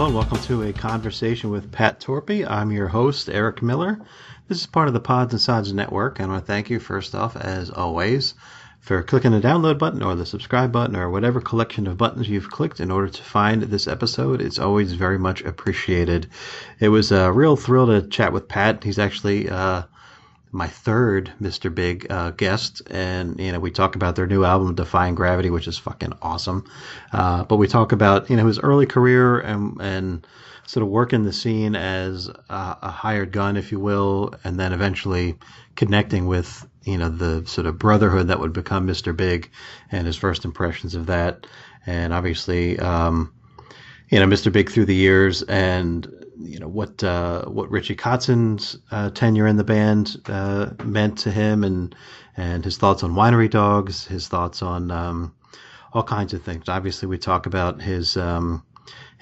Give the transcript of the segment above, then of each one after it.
and welcome to a conversation with Pat Torpey. I'm your host, Eric Miller. This is part of the Pods and Sods network, and I want to thank you, first off, as always, for clicking the download button or the subscribe button or whatever collection of buttons you've clicked in order to find this episode. It's always very much appreciated. It was a real thrill to chat with Pat. He's actually my third Mr. Big guest, and we talk about their new album Defying Gravity, which is fucking awesome. But we talk about his early career and sort of working the scene as a hired gun, if you will, and then eventually connecting with the sort of brotherhood that would become Mr. Big and his first impressions of that, and obviously Mr. Big through the years, and what Richie Kotzen's tenure in the band meant to him, and his thoughts on winery dogs, his thoughts on all kinds of things. Obviously, we talk about his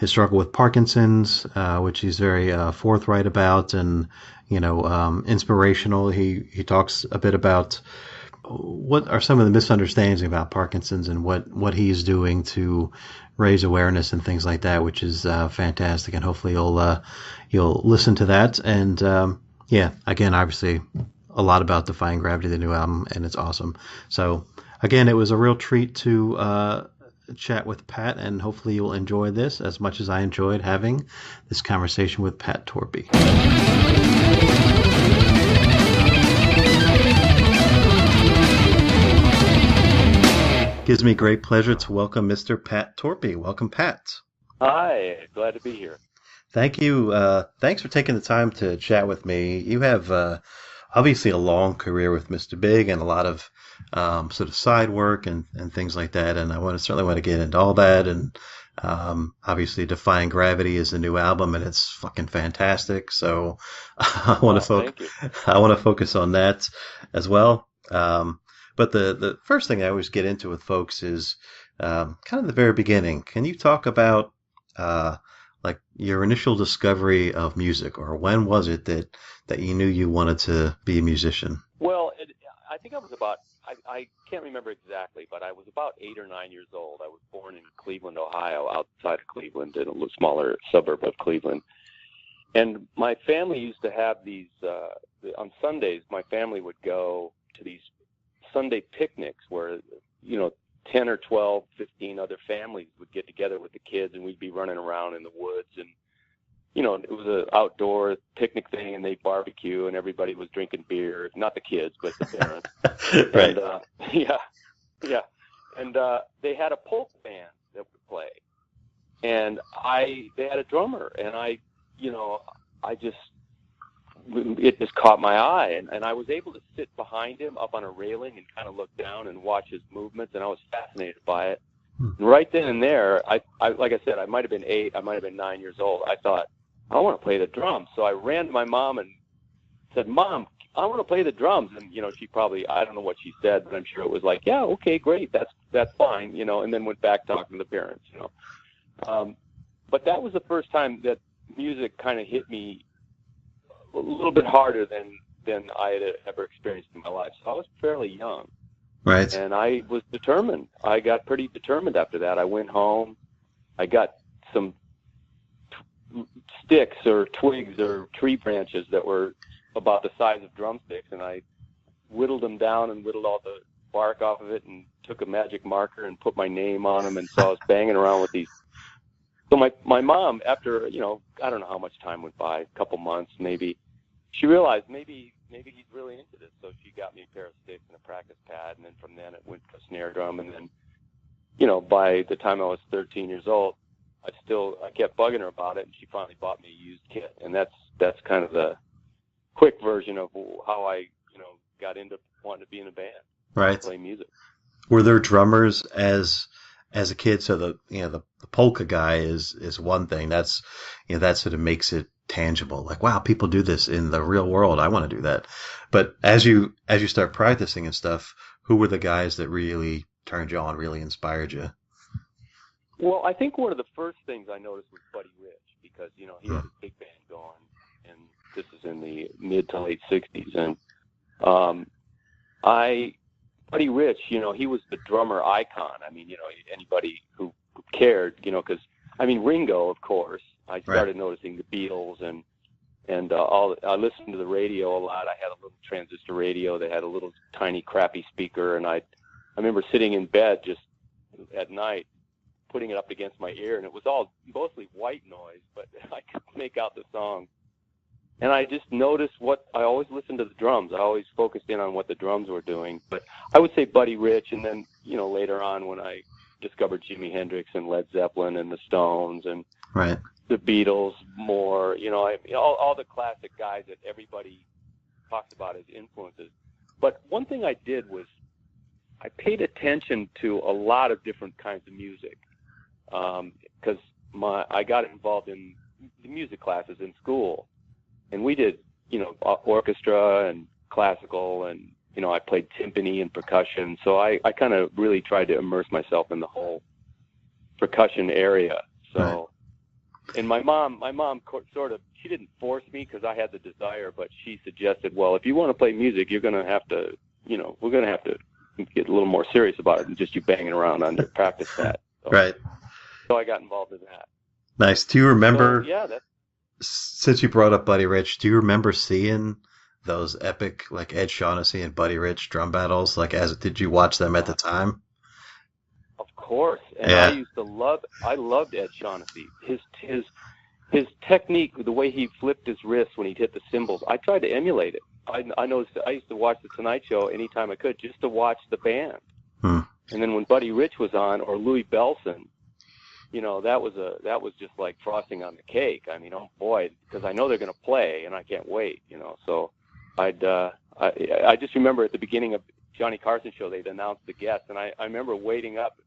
struggle with Parkinson's, which he's very forthright about, and inspirational. He talks a bit about what are some of the misunderstandings about Parkinson's and what he's doing to raise awareness and things like that, which is fantastic. And hopefully you'll listen to that. And again, obviously a lot about Defying Gravity, the new album, and it's awesome. So again, it was a real treat to chat with Pat, and hopefully you'll enjoy this as much as I enjoyed having this conversation with Pat Torpey. Gives me great pleasure to welcome Mr. Pat Torpey. Welcome, Pat. Hi, glad to be here. Thank you. Thanks for taking the time to chat with me. You have obviously a long career with Mr. Big and a lot of sort of side work and things like that. And I certainly want to get into all that. And obviously, Defying Gravity is the new album, and it's fucking fantastic. So I want to focus on that as well. But the first thing I always get into with folks is kind of the very beginning. Can you talk about like your initial discovery of music, or when was it that you knew you wanted to be a musician? Well, I think I was about, I can't remember exactly, but I was about 8 or 9 years old. I was born in Cleveland, Ohio, outside of Cleveland, in a little smaller suburb of Cleveland. And my family used to have these, on Sundays, my family would go to these Sunday picnics where 10 or 12, 15 other families would get together with the kids, and we'd be running around in the woods, and it was an outdoor picnic thing, and they'd barbecue, and everybody was drinking beer, not the kids but the parents. Right. And and they had a polka band that would play, and they had a drummer, and it just caught my eye, and I was able to sit behind him up on a railing and kind of look down and watch his movements, and I was fascinated by it. And right then and there, I like I said, I might have been 8, I might have been 9 years old. I thought, I want to play the drums. So I ran to my mom and said, Mom, I want to play the drums. And she probably, I don't know what she said, but I'm sure it was like, yeah, okay, great, that's fine, and then went back talking to the parents. But that was the first time that music kind of hit me a little bit harder than I had ever experienced in my life. So I was fairly young. Right. And I was determined. I got pretty determined after that. I went home. I got some sticks or twigs or tree branches that were about the size of drumsticks, and I whittled them down and whittled all the bark off of it and took a magic marker and put my name on them, and so I was banging around with these. So my mom, after, I don't know how much time went by, a couple months maybe, she realized maybe he's really into this. So she got me a pair of sticks and a practice pad, and then from then it went to a snare drum. And then, by the time I was 13 years old, I kept bugging her about it, and she finally bought me a used kit. And that's kind of the quick version of how I, got into wanting to be in a band, right? Play music. Were there drummers as a kid? So the polka guy is one thing. That's that sort of makes it tangible. Like, wow, people do this in the real world. I want to do that. But as you start practicing and stuff, who were the guys that really turned you on, really inspired you? Well, I think one of the first things I noticed was Buddy Rich, because he had a big band going, and this is in the mid to late '60s, and Buddy Rich, he was the drummer icon. I mean, anybody who cared, because Ringo, of course, I started noticing the Beatles and I listened to the radio a lot. I had a little transistor radio that had a little tiny crappy speaker, and I remember sitting in bed just at night, putting it up against my ear, and it was all mostly white noise, but I could make out the song. And I just noticed I always listened to the drums. I always focused in on what the drums were doing. But I would say Buddy Rich, and then, later on when I discovered Jimi Hendrix and Led Zeppelin and the Stones and the Beatles more, all the classic guys that everybody talks about as influences. But one thing I did was I paid attention to a lot of different kinds of music because I got involved in the music classes in school. And we did, orchestra and classical, and, I played timpani and percussion. So I kind of really tried to immerse myself in the whole percussion area. So, and my mom sort of, she didn't force me because I had the desire, but she suggested, well, if you want to play music, you're going to have to, we're going to have to get a little more serious about it than just you banging around on your practice set. So, So I got involved in that. Nice. Do you remember? So, that's. Since you brought up Buddy Rich, do you remember seeing those epic, like Ed Shaughnessy and Buddy Rich drum battles? Did you watch them at the time? Of course. And I loved Ed Shaughnessy. His technique, the way he flipped his wrist when he'd hit the cymbals, I tried to emulate it. I noticed I used to watch the Tonight Show anytime I could just to watch the band. And then when Buddy Rich was on, or Louis Bellson, that was just like frosting on the cake. I mean, oh boy, because I know they're going to play, and I can't wait. So I just remember at the beginning of Johnny Carson show, they'd announced the guests, and I remember waiting up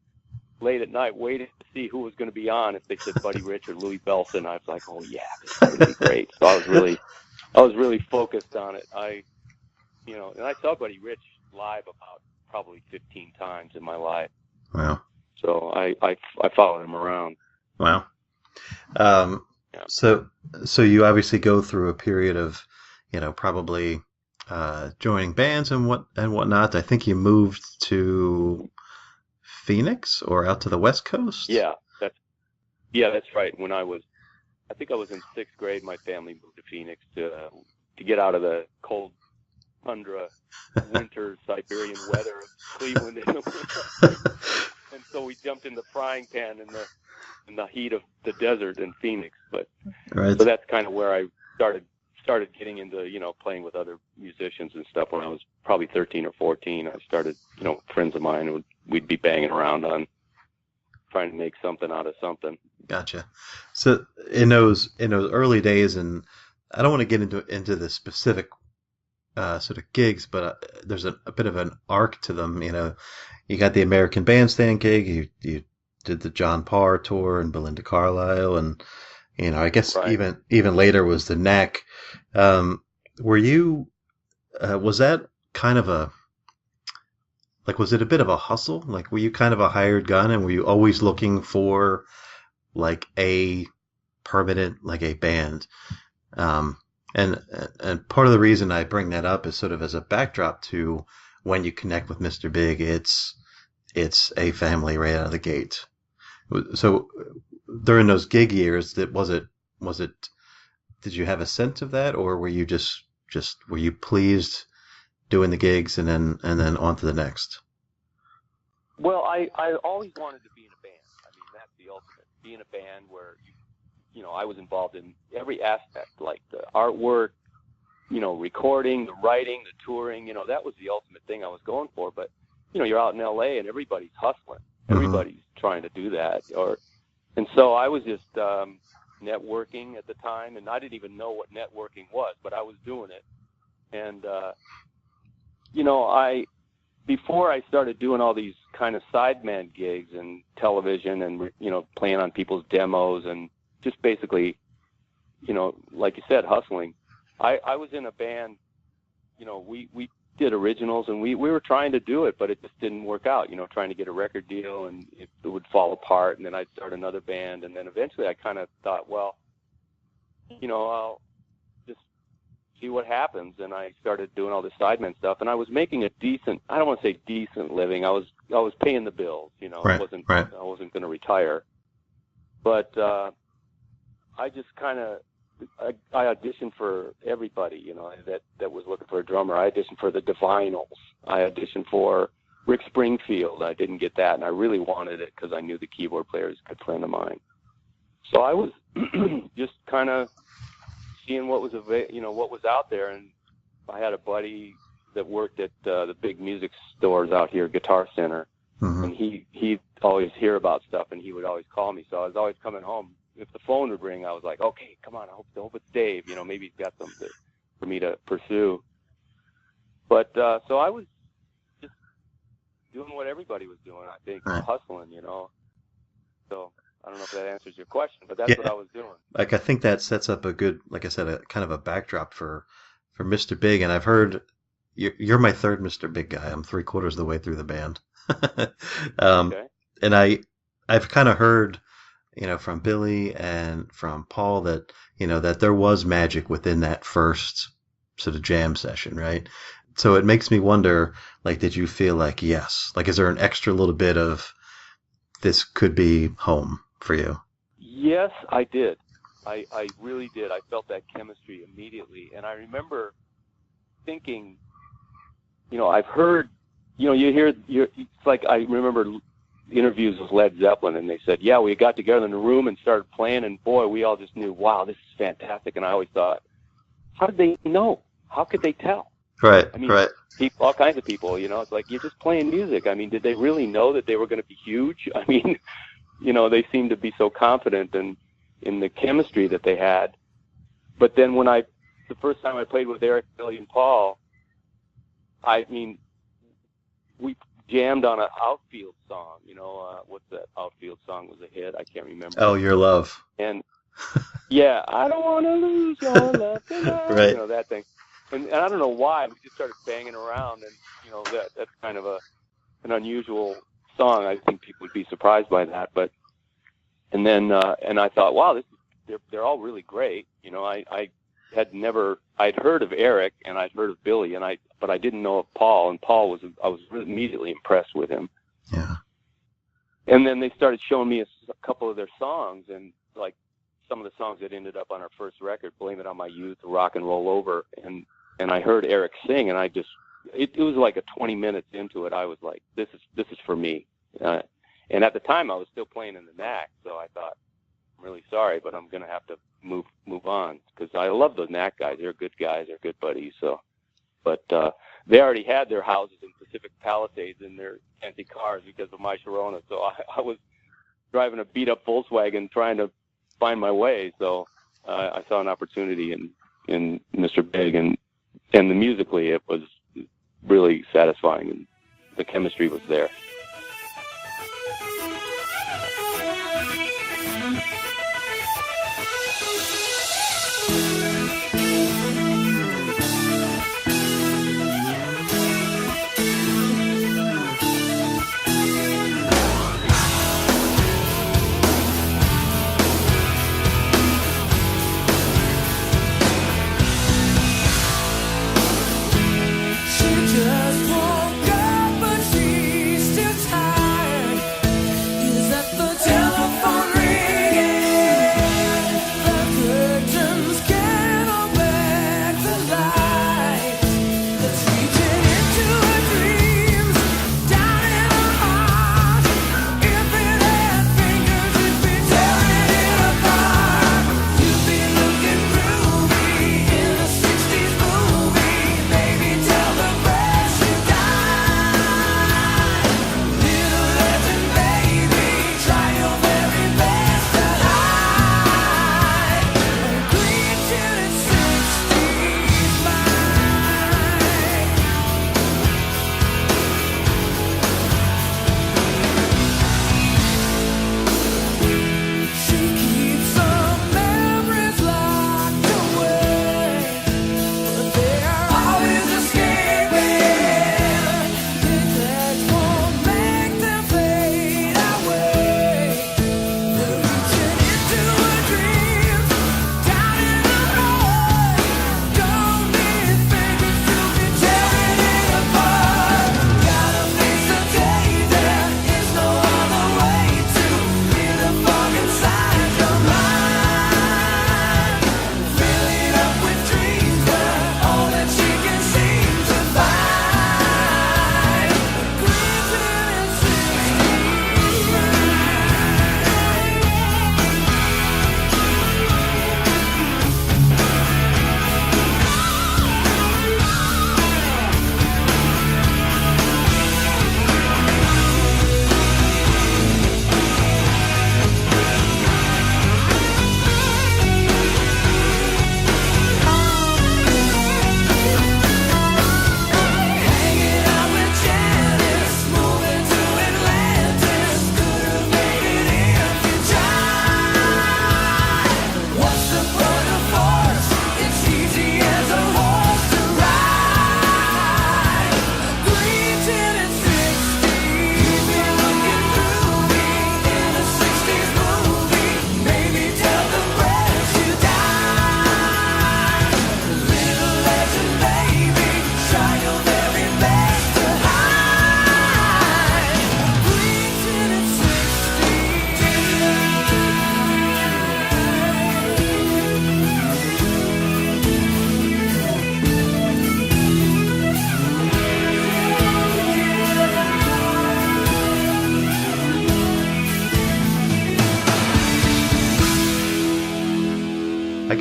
late at night, waiting to see who was going to be on. If they said Buddy Rich or Louis Bellson, I was like, oh yeah, this is going to be great. So I was really focused on it. And I saw Buddy Rich live about probably 15 times in my life. Wow. So I followed him around. Wow. So you obviously go through a period of, probably joining bands and whatnot. I think you moved to Phoenix or out to the West Coast. Yeah, that's right. When I think I was in 6th grade. My family moved to Phoenix to get out of the cold tundra, winter Siberian weather of Cleveland in the winter. And so we jumped in the frying pan in the heat of the desert in Phoenix. But so that's kind of where I started getting into, playing with other musicians and stuff. When I was probably 13 or 14, I started, friends of mine, we'd be banging around on trying to make something out of something. Gotcha. So in those early days, and I don't want to get into the specific sort of gigs, but there's a bit of an arc to them. You got the American Bandstand gig. You did the John Parr tour and Belinda Carlisle, and I guess even later was the Knack. Were you? Was that kind of was it a bit of a hustle? Like, were you kind of a hired gun, and were you always looking for like a permanent, like a band? And part of the reason I bring that up is sort of as a backdrop to when you connect with Mr. Big, it's a family right out of the gate. So during those gig years, was it? Did you have a sense of that, or were you just were you pleased doing the gigs and then on to the next? Well, I always wanted to be in a band. I mean, that's the ultimate. Be in a band where I was involved in every aspect, like the artwork, recording, the writing, the touring. That was the ultimate thing I was going for. But you're out in LA and everybody's hustling. Everybody's trying to do that. And so I was just networking at the time, and I didn't even know what networking was, but I was doing it. And before I started doing all these kind of sideman gigs and television and playing on people's demos and just basically, like you said, hustling. I was in a band, we did originals, and we were trying to do it, but it just didn't work out, trying to get a record deal, and it would fall apart, and then I'd start another band, and then eventually I kind of thought, well, I'll just see what happens, and I started doing all this sideman stuff, and I was making a decent, I don't want to say decent living, I was paying the bills, I wasn't going to retire, but I just kind of, I auditioned for everybody, you know, that was looking for a drummer. I auditioned for the Divinals. I auditioned for Rick Springfield. I didn't get that, and I really wanted it because I knew the keyboard player was a good friend of mine. So I was just kind of seeing what was what was out there, and I had a buddy that worked at the big music stores out here, Guitar Center, and he'd always hear about stuff, and he would always call me. So I was always coming home. If the phone would ring, I was like, okay, come on, I hope it's Dave. You know, maybe he's got something for me to pursue. But so I was just doing what everybody was doing, I think, hustling, you know. So I don't know if that answers your question, but that's what I was doing. Like, I think that sets up a good, like I said, a kind of a backdrop for Mr. Big. And I've heard you're my third Mr. Big guy. I'm 3/4 of the way through the band. Okay. And I've kind of heard, you know, from Billy and from Paul that, you know, that there was magic within that first sort of jam session, right? So it makes me wonder, like, did you feel like, yes, like, is there an extra little bit of this could be home for you? Yes, I did. I really did. I felt that chemistry immediately. And I remember thinking, you know, I've heard, you know, it's like I remember interviews with Led Zeppelin, and they said, yeah, we got together in the room and started playing, and boy, we all just knew, wow, this is fantastic. And I always thought, how did they know? How could they tell? Right, I mean, right. All kinds of people, you know, it's like, you're just playing music. I mean, did they really know that they were going to be huge? I mean, you know, they seemed to be so confident in the chemistry that they had. But then the first time I played with Eric, Billy, and Paul, I mean, we jammed on an Outfield song, you know, what's that Outfield song was a hit? I can't remember. Oh, Your Love. And yeah, I don't want to lose your love tonight. Right. You know, that thing. And I don't know why, we just started banging around, and, you know, that's kind of an unusual song. I think people would be surprised by that. But, and then, and I thought, wow, they're all really great. You know, I'd heard of Eric and I'd heard of Billy, but I didn't know of Paul, and Paul I was really immediately impressed with him. Yeah. And then they started showing me a couple of their songs, and like some of the songs that ended up on our first record, Blame It on My Youth, Rock and Roll Over. And I heard Eric sing, and it was like a 20 minutes into it. I was like, this is for me. And at the time I was still playing in the Knack. So I thought, I'm really sorry, but I'm going to have to move on, because I love the Knack guys. They're good guys. They're good buddies. So, but they already had their houses in Pacific Palisades in their empty cars because of my Sharona. So I was driving a beat up Volkswagen trying to find my way. So I saw an opportunity in Mr. Big, and musically it was really satisfying, and the chemistry was there. She just woke up, but she's still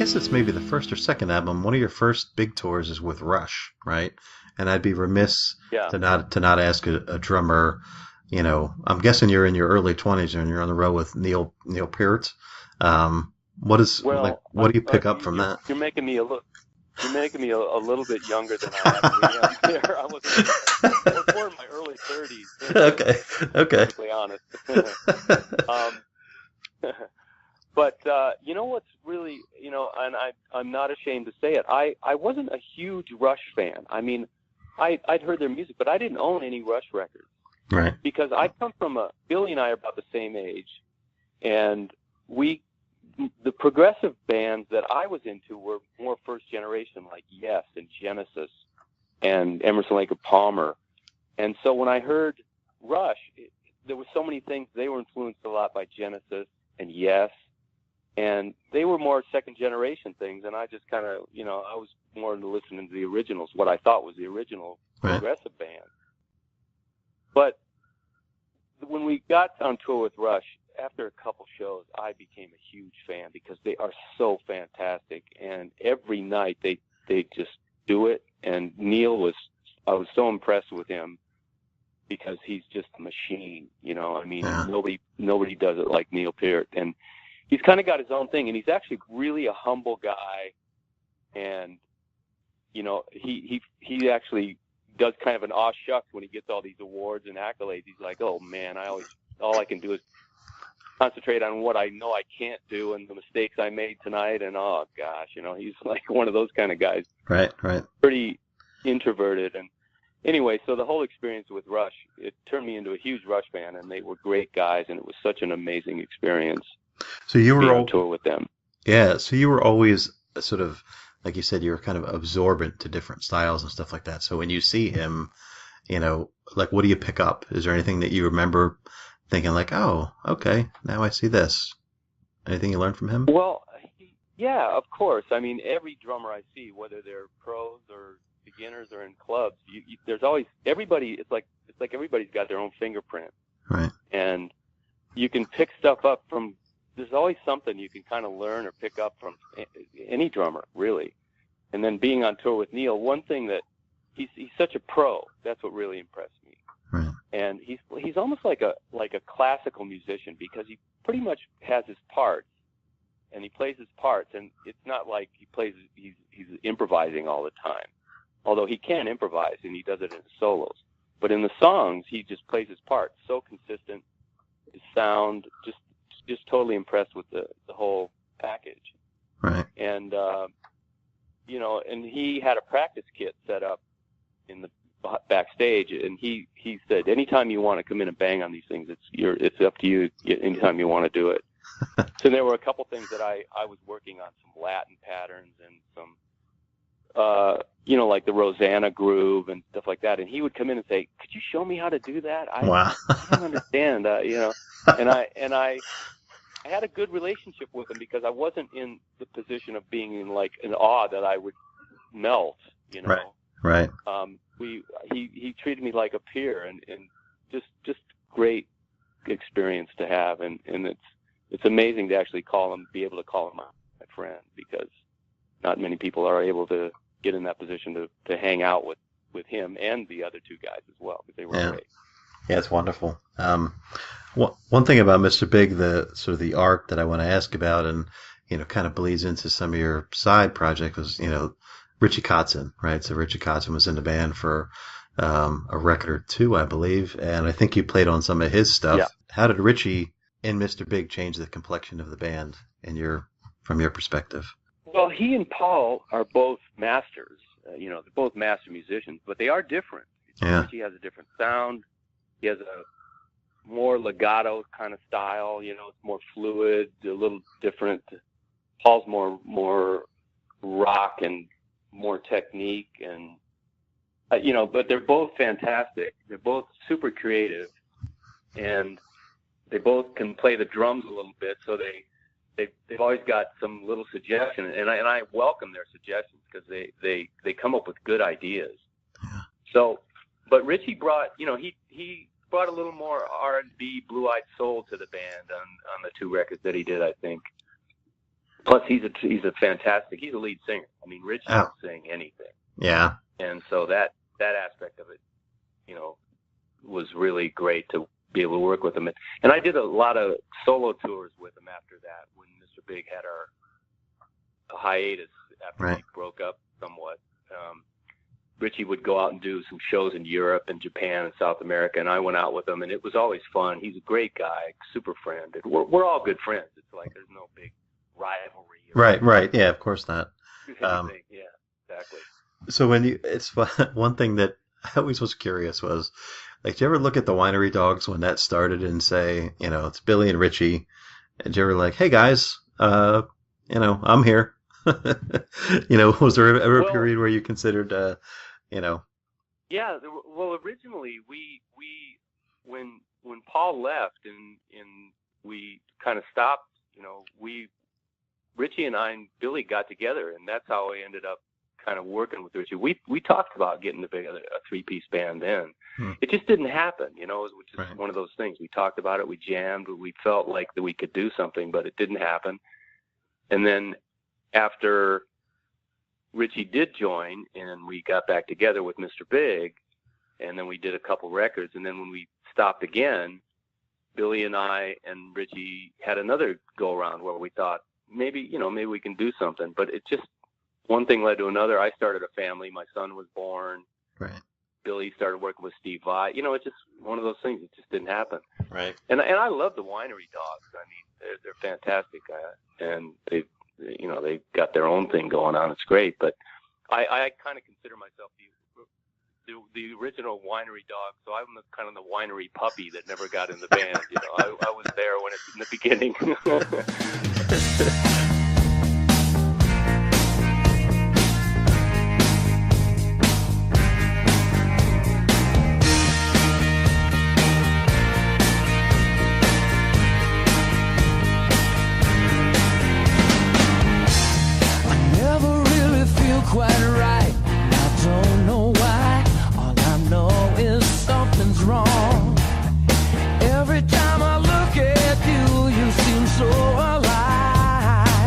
guess it's maybe the first or second album. One of your first big tours is with Rush, right? And I'd be remiss to not ask a drummer. You know, I'm guessing you're in your early 20s and you're on the road with Neil Peart. What do you pick up from that? You're making me a little bit younger than I actually am. There, I was born in my early 30s. Okay. Perfectly honest. But you know what's really, you know, and I'm not ashamed to say it. I wasn't a huge Rush fan. I mean, I'd heard their music, but I didn't own any Rush records. Right. Because I come from Billy and I are about the same age, and the progressive bands that I was into were more first generation, like Yes and Genesis and Emerson, Lake and Palmer. And so when I heard Rush, there were so many things. They were influenced a lot by Genesis and Yes, and they were more second generation things. And I just kind of, you know, I was more into listening to the originals, what I thought was the original progressive band. But when we got on tour with Rush, after a couple shows, I became a huge fan because they are so fantastic. And every night they just do it. And I was so impressed with him because he's just a machine, you know. I mean, nobody does it like Neil Peart. And he's kind of got his own thing. And he's actually really a humble guy. And, you know, he actually does kind of an aw shucks when he gets all these awards and accolades. He's like, oh man, all I can do is concentrate on what I know I can't do and the mistakes I made tonight. And oh gosh, you know, he's like one of those kind of guys. Right. Pretty introverted. And anyway, so the whole experience with Rush, it turned me into a huge Rush fan, and they were great guys, and it was such an amazing experience. So you were on tour with them. Yeah. So you were always sort of, like you said, you were kind of absorbent to different styles and stuff like that. So when you see him, you know, like, what do you pick up? Is there anything that you remember thinking like, oh, okay, now I see this? Anything you learned from him? Well, yeah, of course. I mean, every drummer I see, whether they're pros or beginners or in clubs, there's always everybody. It's like everybody's got their own fingerprint, right? And you can pick stuff up from. There's always something you can kind of learn or pick up from any drummer, really. And then being on tour with Neil, one thing that he's such a pro. That's what really impressed me. Right. And he's almost like a classical musician, because he pretty much has his parts, and he plays his parts, and it's not like he's improvising all the time. Although he can improvise, and he does it in his solos. But in the songs, he just plays his parts so consistent. His sound, just totally impressed with the whole package. Right. And you know, and he had a practice kit set up in the backstage, and he said, anytime you want to come in and bang on these things, it's up to you. Anytime you want to do it. So there were a couple things that I was working on, some Latin patterns and some you know, like the Rosanna groove and stuff like that. And he would come in and say, could you show me how to do that? Wow. I don't understand, you know. And I had a good relationship with him because I wasn't in the position of being in like an awe that I would melt, you know. Right. He treated me like a peer, and just great experience to have, and it's amazing to actually be able to call him my friend, because not many people are able to get in that position to hang out with him and the other two guys as well, because they were great. Yeah, it's wonderful. One thing about Mr. Big, the sort of the arc that I want to ask about, and, you know, kind of bleeds into some of your side projects, was, you know, Richie Kotzen, right? So Richie Kotzen was in the band for a record or two, I believe, and I think you played on some of his stuff. Yeah. How did Richie and Mr. Big change the complexion of the band from your perspective? Well, he and Paul are both masters. You know, they're both master musicians, but they are different. Yeah. Richie has a different sound. He has a more legato kind of style. You know, it's more fluid, a little different. Paul's more rock and more technique, and you know, but they're both fantastic. They're both super creative, and they both can play the drums a little bit. So they've always got some little suggestion, and I welcome their suggestions, because they come up with good ideas. Yeah. So, but Richie brought, you know, he brought a little more R&B, blue-eyed soul to the band on the two records that he did, I think. Plus, he's a fantastic. He's a lead singer. I mean, Richie can sing anything. Yeah. And so that aspect of it, was really great to be able to work with him. And I did a lot of solo tours with him after that when Mr. Big had our hiatus after he broke up somewhat. Richie would go out and do some shows in Europe and Japan and South America, and I went out with him, and it was always fun. He's a great guy, super friend. And we're all good friends. It's like there's no big rivalry. Right. Yeah, of course not. Yeah, exactly. So it's one thing that I always was curious was, like, do you ever look at the Winery Dogs when that started and say, it's Billy and Richie, and you ever like, hey guys, I'm here. Was there ever a period where you considered, Yeah, well, originally we when Paul left and we kind of stopped, Richie and I and Billy got together, and that's how I ended up kind of working with Richie. We talked about getting together a 3-piece band then. It just didn't happen, it was just one of those things. We talked about it, we jammed, we felt like that we could do something, but it didn't happen. And then after Richie did join and we got back together with Mr. Big, and then we did a couple records, and then when we stopped again, Billy and I and Richie had another go around where we thought maybe we can do something, but it just, one thing led to another. I started a family. My son was born. Right. Billy started working with Steve Vai. It's just one of those things. It just didn't happen. Right. And I love the Winery Dogs. I mean, they're fantastic, and they got their own thing going on. It's great. But I kind of consider myself the original Winery Dog. So I'm kind of the winery puppy that never got in the band. I was there when it's in the beginning. Quite right, I don't know why. All I know is something's wrong. Every time I look at you, you seem so alive.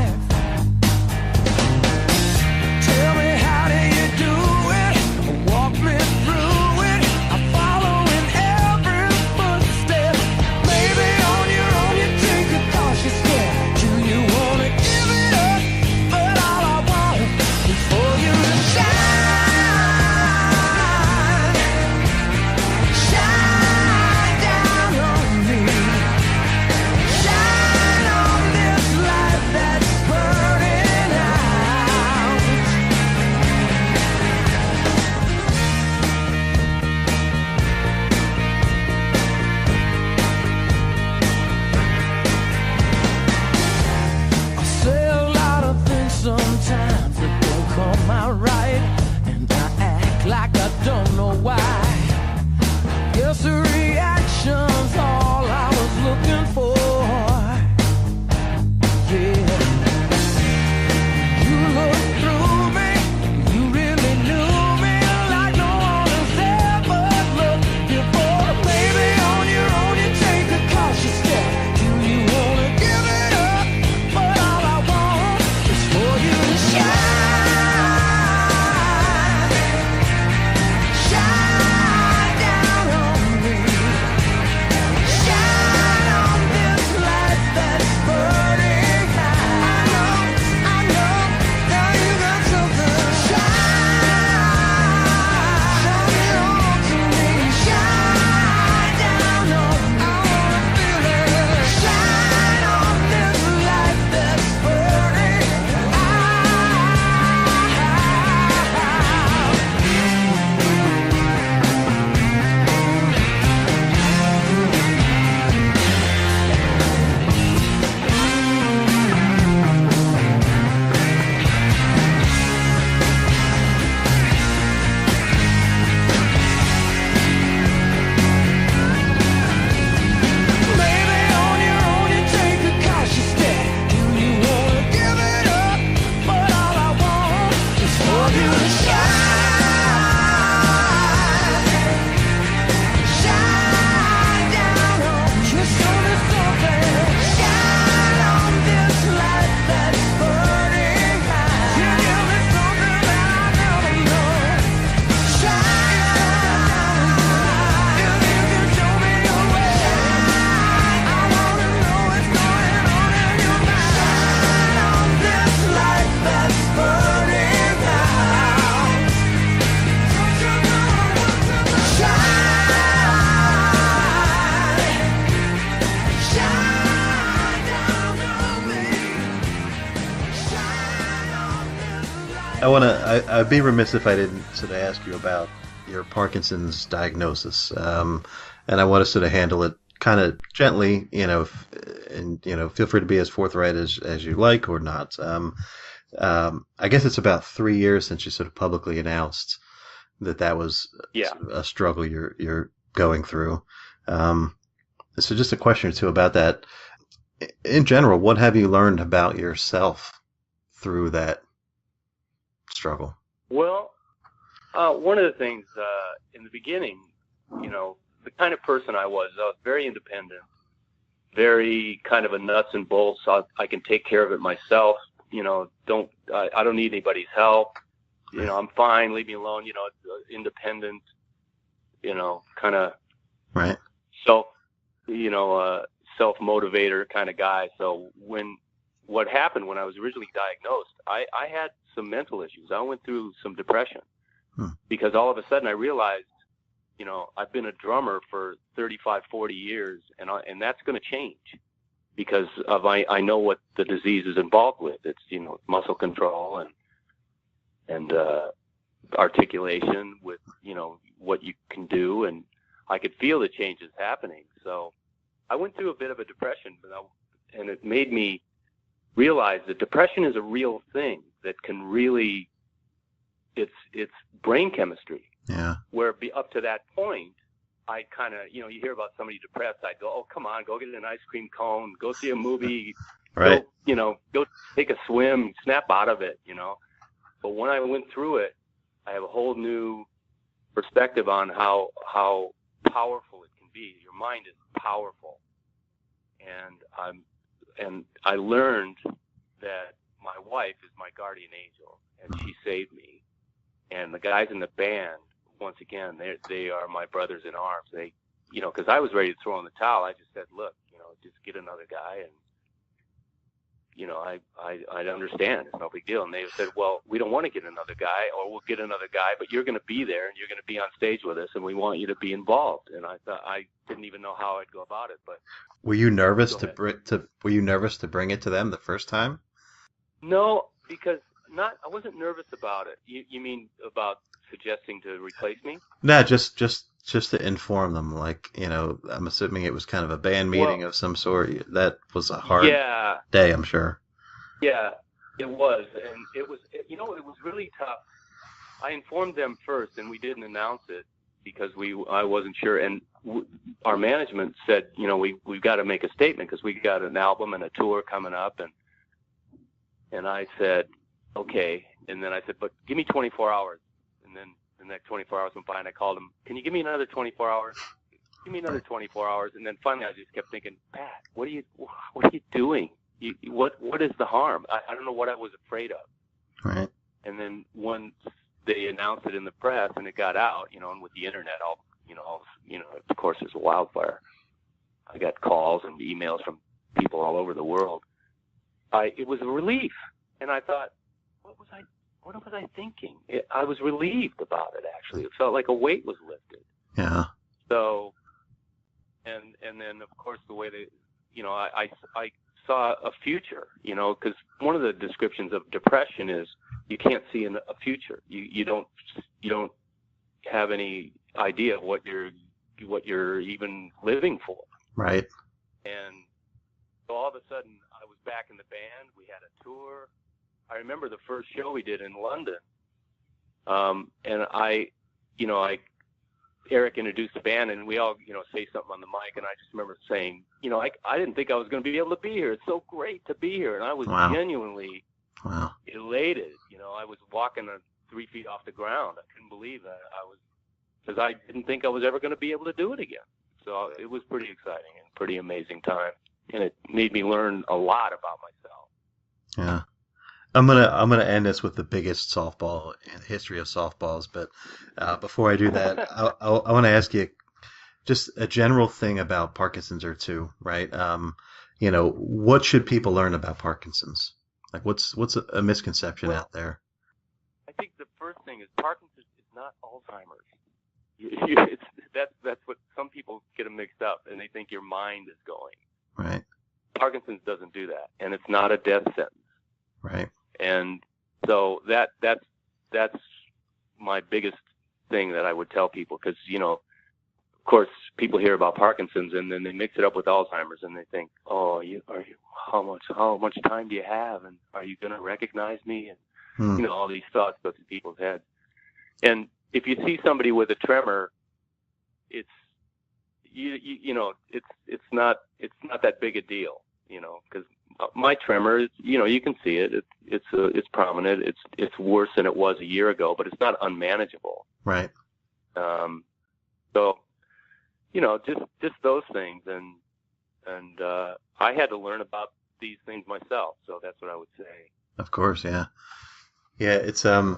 I'd be remiss if I didn't sort of ask you about your Parkinson's diagnosis. And I want to sort of handle it kind of gently, and, feel free to be as forthright as you like or not. I guess it's about 3 years since you sort of publicly announced that was sort of a struggle you're going through. So just a question or two about that. In general, what have you learned about yourself through that struggle? Well, one of the things in the beginning, the kind of person I was very independent, very kind of a nuts and bolts. I can take care of it myself. I don't need anybody's help. I'm fine. Leave me alone. Independent. Kind of right. Self-motivator kind of guy. So what happened when I was originally diagnosed, I had some mental issues. I went through some depression because all of a sudden I realized, I've been a drummer for 35, 40 years, and that's going to change because I know what the disease is involved with. It's, muscle control and articulation with, what you can do. And I could feel the changes happening. So I went through a bit of a depression, and it made me realize that depression is a real thing that can really, it's brain chemistry. Yeah. Where up to that point, I kind of, you hear about somebody depressed, I'd go, oh, come on, go get an ice cream cone, go see a movie, right. Go take a swim, snap out of it, But when I went through it, I have a whole new perspective on how powerful it can be. Your mind is powerful. And I learned that my wife is my guardian angel, and she saved me. And the guys in the band, once again, they are my brothers in arms. They, because I was ready to throw in the towel. I just said, look, just get another guy, and I understand. It's no big deal. And they said, well, we don't want to get another guy, or we'll get another guy, but you're going to be there and you're going to be on stage with us, and we want you to be involved. And I thought, I didn't even know how I'd go about it. But were you nervous were you nervous to bring it to them the first time? No, because I wasn't nervous about it. You mean about suggesting to replace me? No, just to inform them, like, I'm assuming it was kind of a band meeting of some sort. That was a hard day, I'm sure. Yeah, it was. And it was really tough. I informed them first, and we didn't announce it because I wasn't sure. And our management said, we've got to make a statement because we got an album and a tour coming up. And I said, okay. And then I said, but give me 24 hours. And then the next 24 hours went by, and I called him, can you give me another 24 hours? Give me another 24 hours. And then finally I just kept thinking, Pat, what are you doing? What is the harm? I don't know what I was afraid of. Right. And then once they announced it in the press and it got out, and with the internet, of course, there's a wildfire. I got calls and emails from people all over the world. It was a relief. And I thought, what was I thinking? I was relieved about it, actually. It felt like a weight was lifted. Yeah. So, and then, of course, the way that, I saw a future, because one of the descriptions of depression is you can't see a future. You don't have any idea of what you're even living for. Right. And so all of a sudden I was back in the band. We had a tour. I remember the first show we did in London. And Eric introduced the band, and we all, say something on the mic. And I just remember saying, I didn't think I was going to be able to be here. It's so great to be here. And I was genuinely elated. I was walking 3 feet off the ground. I couldn't believe that because I didn't think I was ever going to be able to do it again. So it was pretty exciting and pretty amazing time. And it made me learn a lot about myself. Yeah. I'm gonna end this with the biggest softball in the history of softballs, but before I do that, I want to ask you just a general thing about Parkinson's or two, right? What should people learn about Parkinson's? Like, what's a misconception out there? I think the first thing is Parkinson's is not Alzheimer's. That's what some people get them mixed up, and they think your mind is going. Right. Parkinson's doesn't do that, and it's not a death sentence. Right. And so that's that's my biggest thing that I would tell people, because, you know, of course, people hear about Parkinson's and then they mix it up with Alzheimer's and they think, oh, how much time do you have? And are you going to recognize me? And, you know, all these thoughts go through people's heads. And if you see somebody with a tremor, it's, you know, it's not that big a deal, you know, because my tremor is, you know, you can see it. It's prominent. It's worse than it was a year ago, but it's not unmanageable. Right. So, you know, just those things, and I had to learn about these things myself. So that's what I would say. Of course, yeah, it's and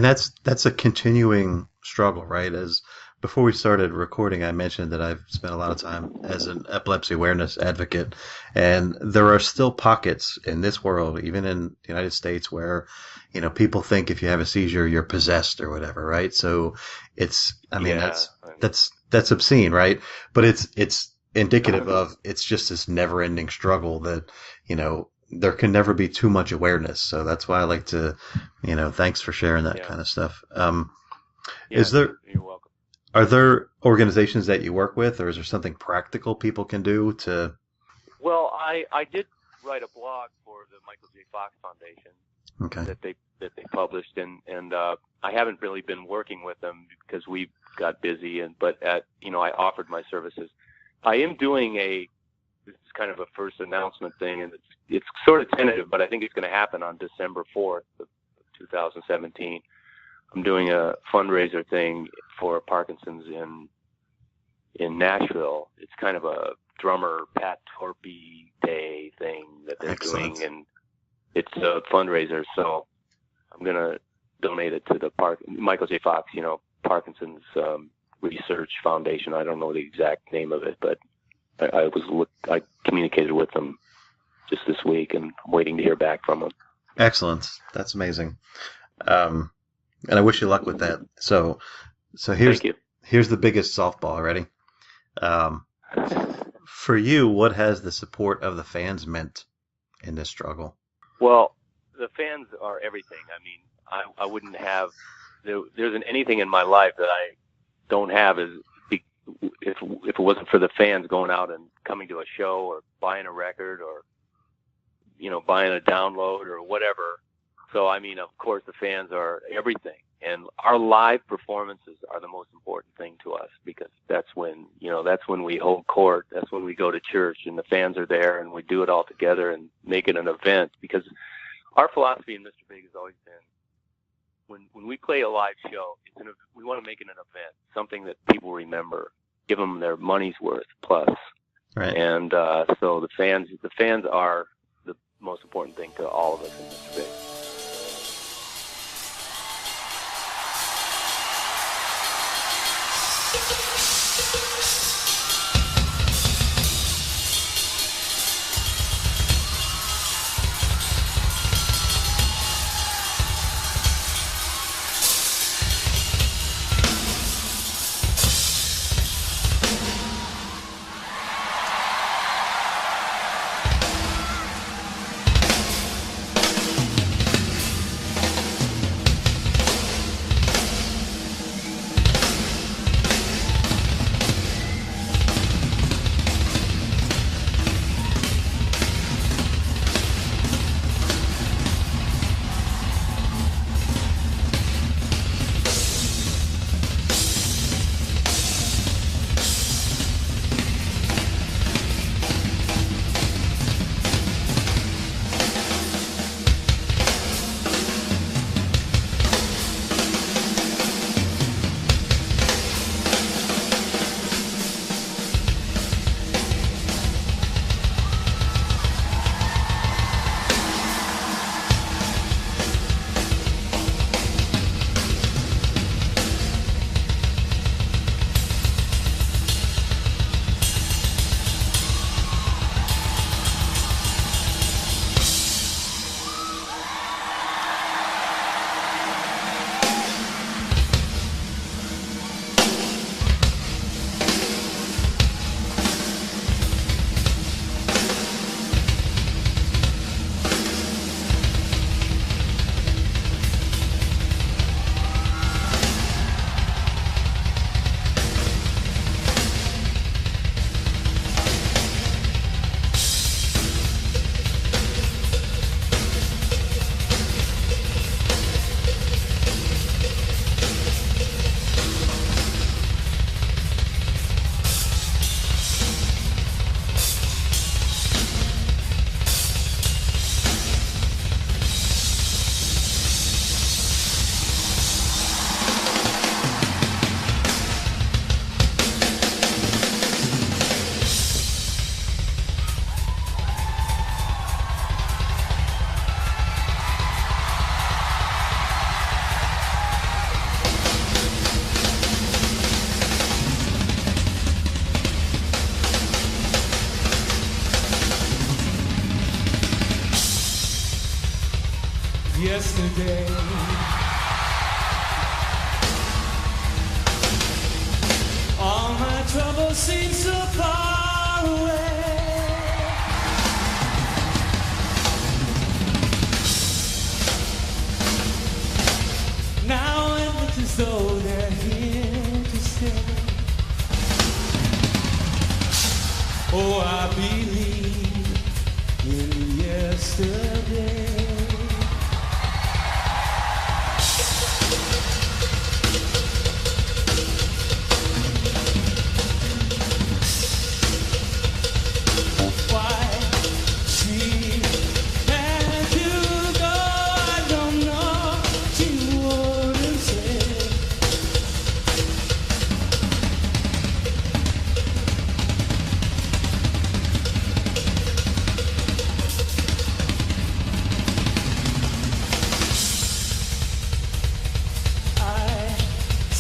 that's a continuing struggle, right? As before we started recording, I mentioned that I've spent a lot of time as an epilepsy awareness advocate, and there are still pockets in this world, even in the United States, where, you know, people think if you have a seizure, you're possessed or whatever, right? So it's, I mean, that's obscene, right? But it's indicative of, it's just this never-ending struggle that, you know, there can never be too much awareness. So that's why I like to, you know, thanks for sharing that kind of stuff. You're welcome. Are there organizations that you work with, or is there something practical people can do to? Well, I did write a blog for the Michael J. Fox Foundation. Okay. That they published, and I haven't really been working with them because we got busy, but you know, I offered my services. I am doing this is kind of a first announcement thing, and it's sort of tentative, but I think it's going to happen on December 4th of 2017. I'm doing a fundraiser thing for Parkinson's in Nashville. It's kind of a drummer Pat Torpey Day thing that they're doing, and it's a fundraiser. So I'm going to donate it to the Michael J. Fox, you know, Parkinson's Research Foundation. I don't know the exact name of it, but I communicated with them just this week, and I'm waiting to hear back from them. Excellent. That's amazing. And I wish you luck with that. So here's the biggest softball. Ready? For you, what has the support of the fans meant in this struggle? Well, the fans are everything. I mean, I wouldn't have, there isn't anything in my life that I don't have if it wasn't for the fans going out and coming to a show or buying a record or, you know, buying a download or whatever. So, I mean, of course, the fans are everything. And our live performances are the most important thing to us, because that's when we hold court. That's when we go to church and the fans are there and we do it all together and make it an event. Because our philosophy in Mr. Big has always been, when we play a live show, we want to make it an event, something that people remember, give them their money's worth plus. Right. And so the fans are the most important thing to all of us in Mr. Big. yesterday. All my troubles seem so far away. Now it looks as though they're here to stay. Oh, I believe in yesterday.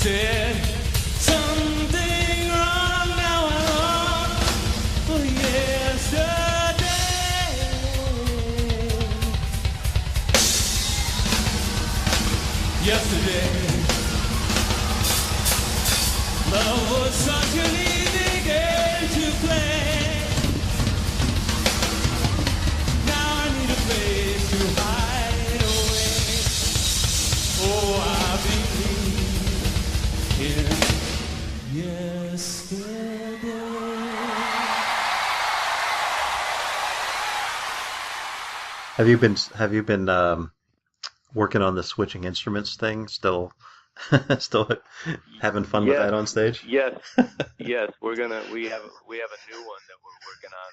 Said something wrong, now I'm wrong for yesterday. Yesterday, love was such an easy game to play. Now I need a place to hide away. Oh, I believe yesterday. Have you been working on the switching instruments thing? Still having fun with that on stage? Yes, yes. We have a new one that we're working on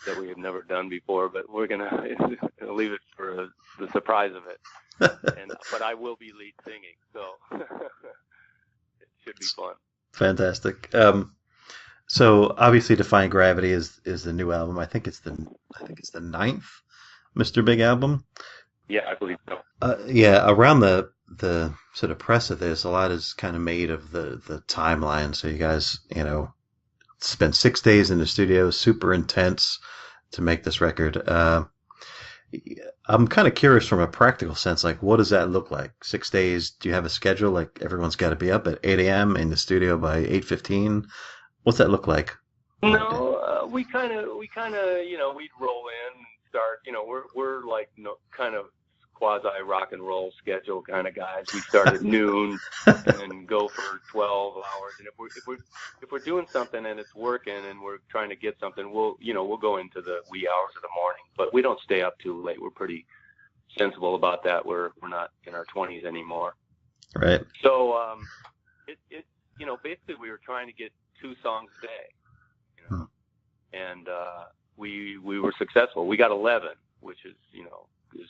that we have never done before, but we're gonna leave it for the surprise of it. But I will be lead singing, so it should be fun. Fantastic. So obviously, Defying Gravity is the new album. I think it's the 9th Mr. Big album. Yeah, I believe so. Yeah, around the sort of press of this, a lot is kind of made of the timeline. So you guys, spent 6 days in the studio, super intense to make this record. I'm kind of curious from a practical sense, like, what does that look like? 6 days, do you have a schedule? Like, everyone's got to be up at 8 a.m. in the studio by 8:15. What's that look like? No, we kind of, we'd roll in and start, we're like, kind of quasi rock and roll schedule kind of guys. We start at noon and go for 12 hours. And if we're doing something and it's working and we're trying to get something, we'll go into the wee hours of the morning, but we don't stay up too late. We're pretty sensible about that. We're not in our 20s anymore. Right. So, basically we were trying to get 2 songs a day, and we were successful. We got 11, which is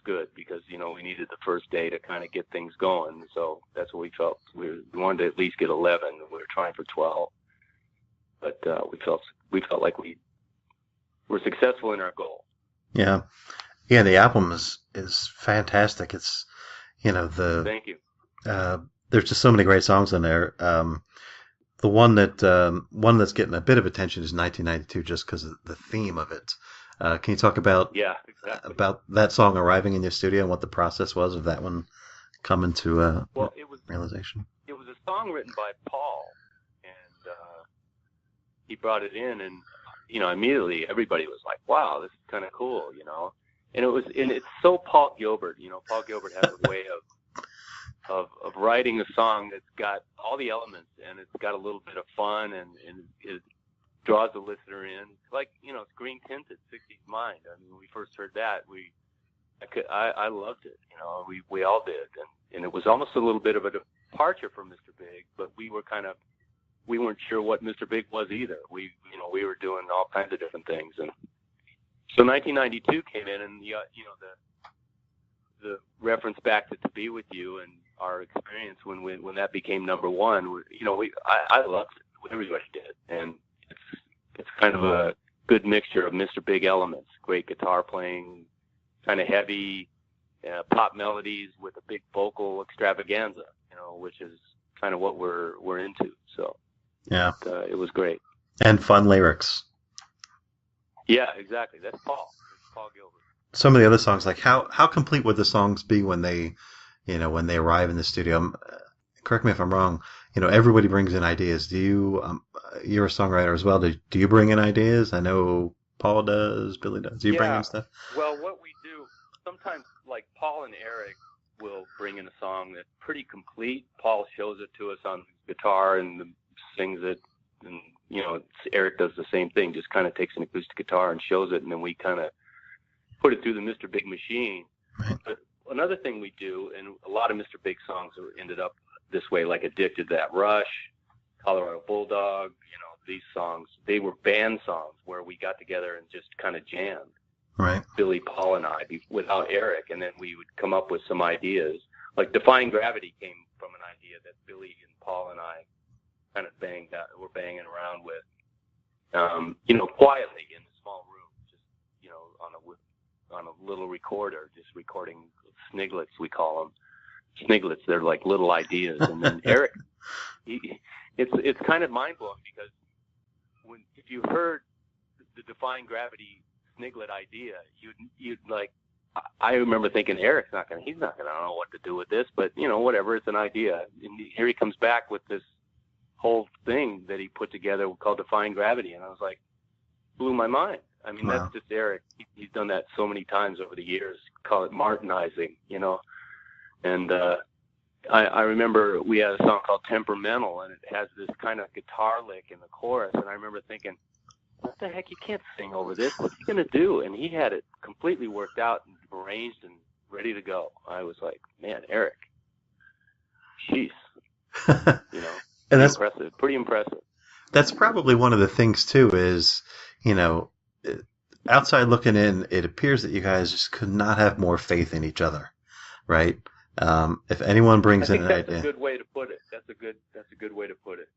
good because, we needed the first day to kind of get things going. So that's what we felt. We wanted to at least get 11. We were trying for 12, but we felt like we were successful in our goal. Yeah. Yeah. The album is fantastic. It's, Thank you. There's just so many great songs on there. The one that's getting a bit of attention is 1992, just because of the theme of it. Can you talk about about that song arriving in your studio and what the process was of that one coming to realization? It was a song written by Paul, and he brought it in, and immediately everybody was like, "Wow, this is kind of cool," And it's so Paul Gilbert. Paul Gilbert has a way of writing a song that's got all the elements, and it's got a little bit of fun, and it draws the listener in. It's like, it's green tinted, 60s mind. I mean, when we first heard that, I loved it. We all did, and it was almost a little bit of a departure from Mr. Big, but we weren't sure what Mr. Big was either. We were doing all kinds of different things, and so 1992 came in, and the reference back to Be With You and our experience when that became number one, I loved it. Everybody did, and it's kind of a good mixture of Mr. Big elements, great guitar playing, kind of heavy pop melodies with a big vocal extravaganza, which is kind of what we're into. So yeah, it was great. And fun lyrics. Yeah, exactly. That's Paul. It's Paul Gilbert. some of the other songs, like how complete would the songs be when they, when they arrive in the studio? Correct me if I'm wrong. Everybody brings in ideas. Do you? You're a songwriter as well. Do you bring in ideas? I know Paul does. Billy does. Do you bring in stuff? Well, what we do sometimes, like Paul and Eric will bring in a song that's pretty complete. Paul shows it to us on guitar and sings it, and Eric does the same thing. Just kind of takes an acoustic guitar and shows it, and then we kind of put it through the Mr. Big machine. Right. But another thing we do, and a lot of Mr. Big songs ended up this way, like Addicted to That Rush, Colorado Bulldog, these songs, they were band songs where we got together and just kind of jammed. Right. Billy, Paul, and I, without Eric, and then we would come up with some ideas. Like Defying Gravity came from an idea that Billy and Paul and I kind of were banging around with, quietly in a small room, just, on a little recorder, just recording sniglets, we call them. Sniglets, they're like little ideas. And then Eric, it's kind of mind-blowing because if you heard the Defying Gravity sniglet idea, you'd like, I remember thinking he's not gonna know what to do with this, but whatever, it's an idea. And here he comes back with this whole thing that he put together called Defying Gravity, and I was like, blew my mind. I mean, Wow. That's just Eric. He's done that so many times over the years. Call it Martinizing, And I remember we had a song called Temperamental, and it has this kind of guitar lick in the chorus, and I remember thinking, what the heck, you can't sing over this. What's he going to do? And he had it completely worked out and arranged and ready to go. I was like, man, Eric, jeez. And that's impressive. Pretty impressive. That's probably one of the things, too, is, outside looking in, it appears that you guys just could not have more faith in each other, right? If anyone brings in an idea. That's a good way to put it. That's a good way to put it,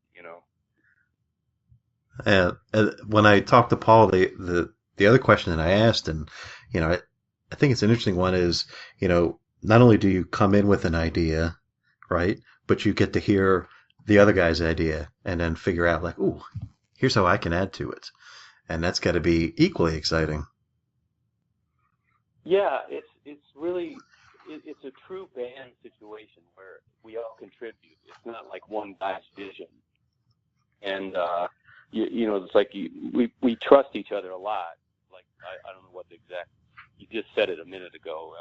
When I talked to Paul, the other question that I asked, and I think it's an interesting one, is not only do you come in with an idea, right, but you get to hear the other guy's idea and then figure out like, ooh, here's how I can add to it, and that's got to be equally exciting. Yeah, it's really it's a true band situation where we all contribute. It's not like one guy's vision, and it's like we trust each other a lot. Like I don't know what the exact. You just said it a minute ago.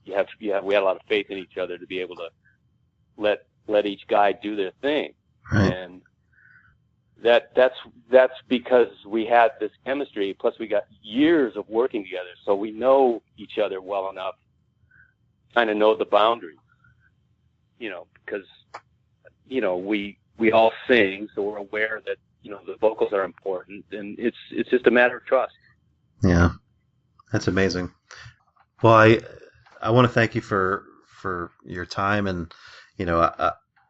We had a lot of faith in each other to be able to let each guy do their thing, right. And that's because we had this chemistry. Plus, we got years of working together, so we know each other well enough, kind of know the boundaries. Because we all sing, so we're aware that the vocals are important, and it's just a matter of trust. Yeah, that's amazing. Well, I want to thank you for your time, and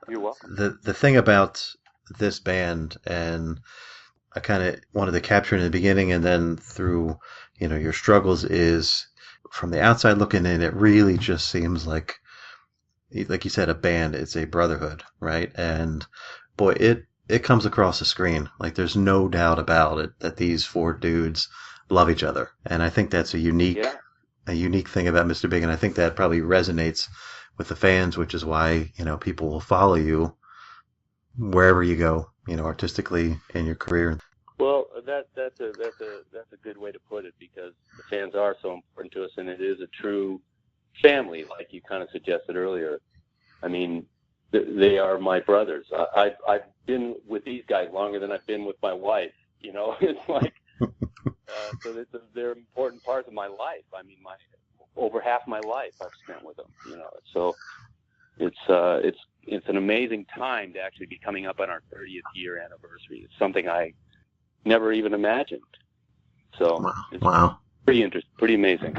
You're welcome. The thing about this band, and I kind of wanted to capture in the beginning, and then through your struggles, is from the outside looking in, it really just seems like you said, a band. It's a brotherhood, right? And boy, it comes across the screen. Like there's no doubt about it that these four dudes love each other. And I think that's a unique thing about Mr. Big. And I think that probably resonates with the fans, which is why, people will follow you wherever you go, artistically in your career. Well, that's a good way to put it, because the fans are so important to us, and it is a true family, like you kind of suggested earlier. I mean, they are my brothers. I've been with these guys longer than I've been with my wife. It's like so they're important parts of my life. I mean, over half my life I've spent with them. So it's an amazing time to actually be coming up on our 30th year anniversary. It's something I never even imagined. So it's pretty interesting, pretty amazing.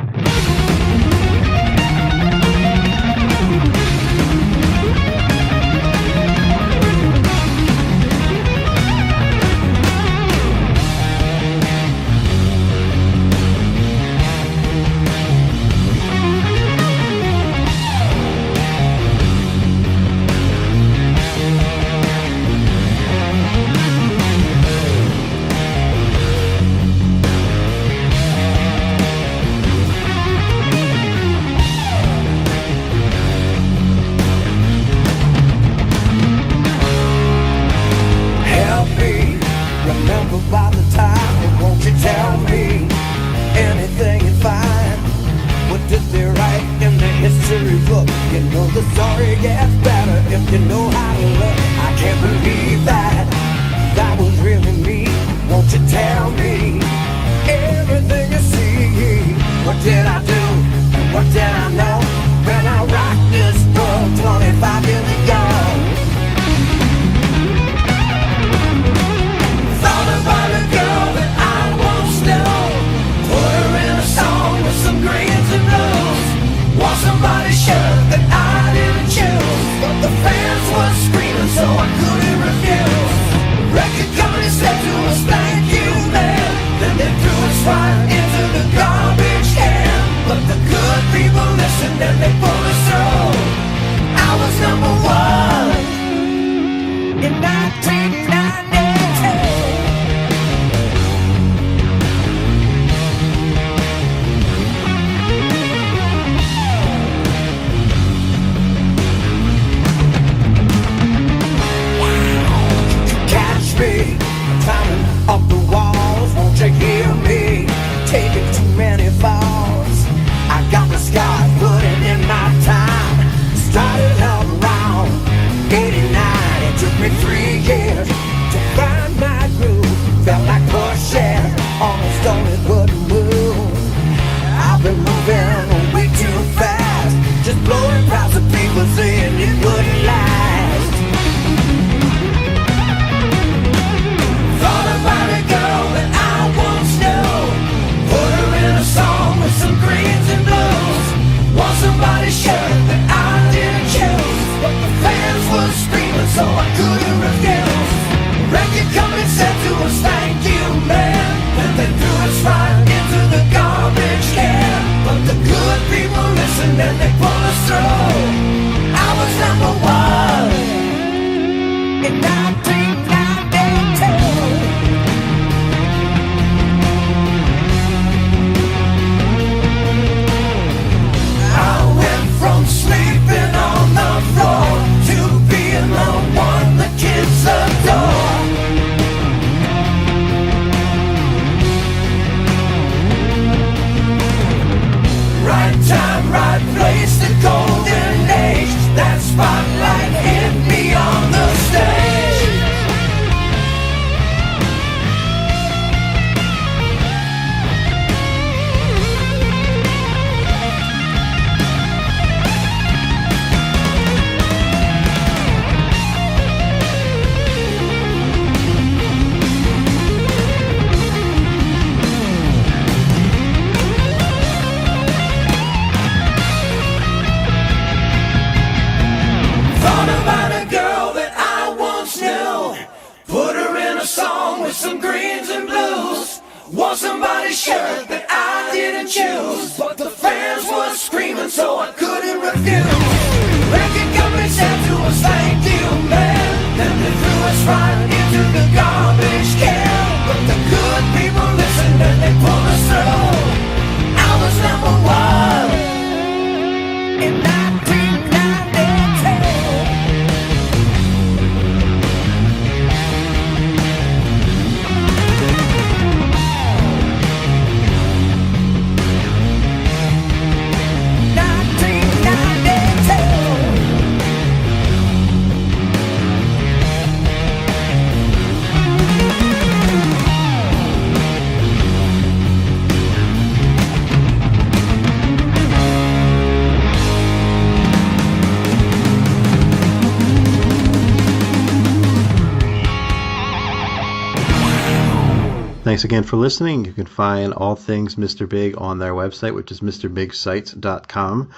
Thanks again for listening. You can find all things Mr. Big on their website, which is MrBigSites.com,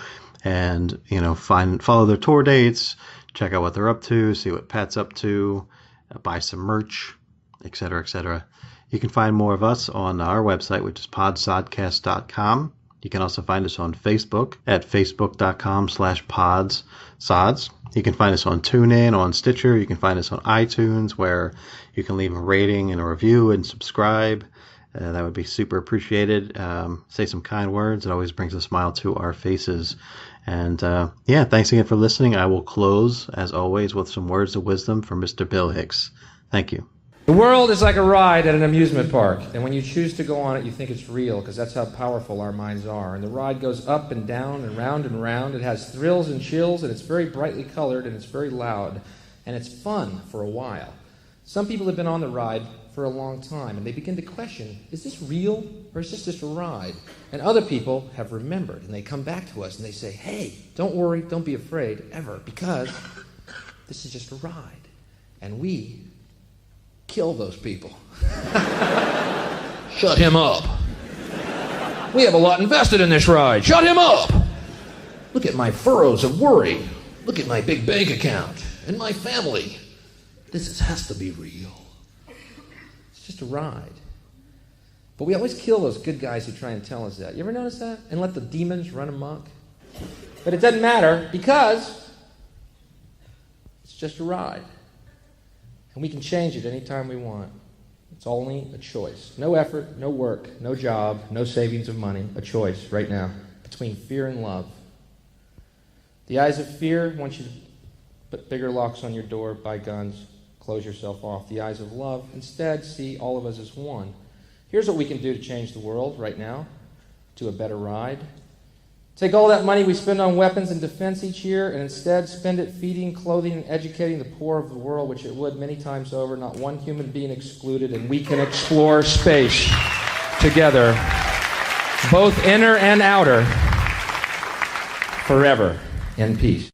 and follow their tour dates, check out what they're up to, see what Pat's up to, buy some merch, etc., etc. You can find more of us on our website, which is podsodcast.com. You can also find us on Facebook at facebook.com/podsods. You can find us on TuneIn, on Stitcher. You can find us on iTunes, where you can leave a rating and a review and subscribe. That would be super appreciated. Say some kind words. It always brings a smile to our faces. And thanks again for listening. I will close, as always, with some words of wisdom from Mr. Bill Hicks. Thank you. The world is like a ride at an amusement park, and when you choose to go on it, you think it's real, because that's how powerful our minds are. And the ride goes up and down and round and round. It has thrills and chills, and it's very brightly colored, and it's very loud, and it's fun for a while. Some people have been on the ride for a long time, and they begin to question, is this real, or is this just a ride? And other people have remembered, and they come back to us, and they say, hey, don't worry, don't be afraid, ever, because this is just a ride. And we kill those people. Shut him up. We have a lot invested in this ride. Shut him up. Look at my furrows of worry. Look at my big bank account and my family. Has to be real. It's just a ride. But we always kill those good guys who try and tell us that. You ever notice that? And let the demons run amok? But it doesn't matter, because it's just a ride. And we can change it anytime we want. It's only a choice. No effort, no work, no job, no savings of money. A choice right now between fear and love. The eyes of fear want you to put bigger locks on your door, buy guns, close yourself off. The eyes of love instead see all of us as one. Here's what we can do to change the world right now to a better ride. Take all that money we spend on weapons and defense each year and instead spend it feeding, clothing, and educating the poor of the world, which it would many times over, not one human being excluded, and we can explore space together, both inner and outer, forever in peace.